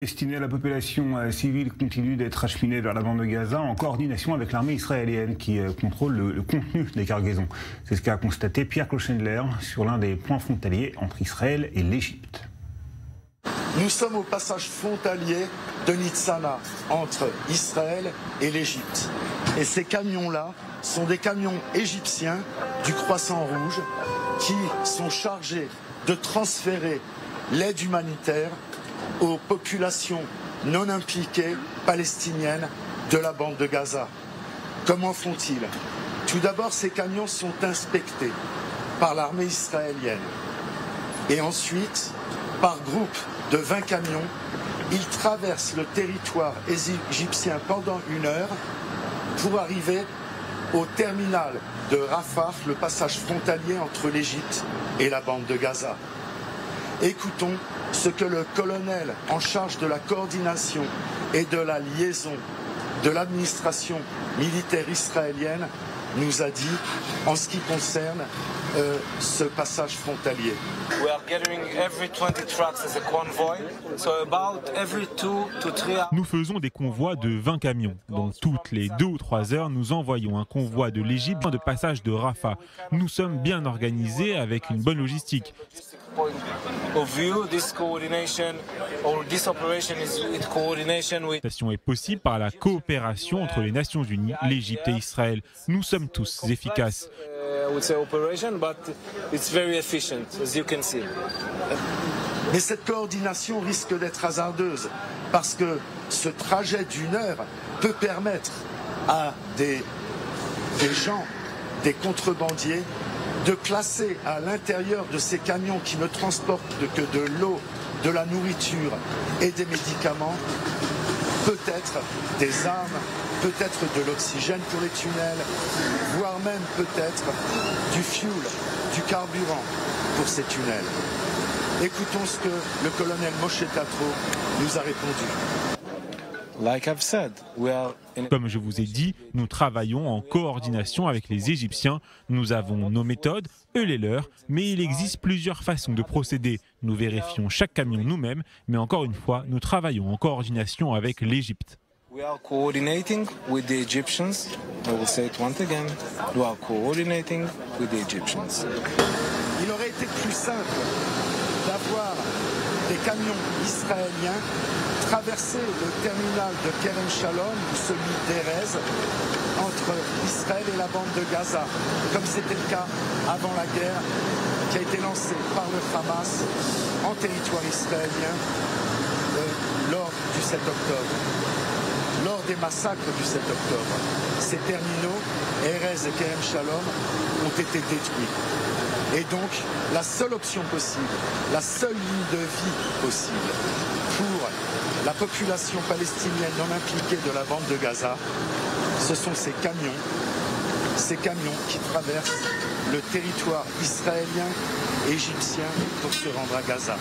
Destiné à la population civile continue d'être acheminée vers la bande de Gaza en coordination avec l'armée israélienne qui contrôle le contenu des cargaisons. C'est ce qu'a constaté Pierre Cochendler sur l'un des points frontaliers entre Israël et l'Égypte. Nous sommes au passage frontalier de Nitzana entre Israël et l'Égypte. Et ces camions-là sont des camions égyptiens du Croissant Rouge qui sont chargés de transférer l'aide humanitaire aux populations non impliquées palestiniennes de la bande de Gaza. Comment font-ils? Tout d'abord, ces camions sont inspectés par l'armée israélienne. Et ensuite, par groupe de 20 camions, ils traversent le territoire égyptien pendant 1 heure pour arriver au terminal de Rafah, le passage frontalier entre l'Égypte et la bande de Gaza. Écoutons ce que le colonel en charge de la coordination et de la liaison de l'administration militaire israélienne nous a dit en ce qui concerne ce passage frontalier. Nous faisons des convois de 20 camions. Donc toutes les 2 ou 3 heures, nous envoyons un convoi de l'Égypte de passage de Rafah. Nous sommes bien organisés avec une bonne logistique. Est possible par la coopération entre les Nations Unies, l'Égypte et Israël. Nous sommes tous efficaces. Mais cette coordination risque d'être hasardeuse parce que ce trajet d'1 heure peut permettre à des gens, des contrebandiers, de placer à l'intérieur de ces camions qui ne transportent que de l'eau, de la nourriture et des médicaments, peut-être des armes, peut-être de l'oxygène pour les tunnels, voire même peut-être du fuel, du carburant pour ces tunnels. Écoutons ce que le colonel Moshe Tatro nous a répondu. Comme je vous ai dit, nous travaillons en coordination avec les Égyptiens. Nous avons nos méthodes, eux les leurs, mais il existe plusieurs façons de procéder. Nous vérifions chaque camion nous-mêmes, mais encore une fois, nous travaillons en coordination avec l'Égypte. Il aurait été plus simple d'avoir des camions israéliens traverser le terminal de Kerem Shalom ou celui d'Erez entre Israël et la bande de Gaza, comme c'était le cas avant la guerre qui a été lancée par le Hamas en territoire israélien lors du 7 octobre. Lors des massacres du 7 octobre, ces terminaux, Erez et Kerem Shalom, ont été détruits. Et donc, la seule option possible, la seule ligne de vie possible pour la population palestinienne non impliquée de la bande de Gaza, ce sont ces camions qui traversent le territoire israélien et égyptien pour se rendre à Gaza.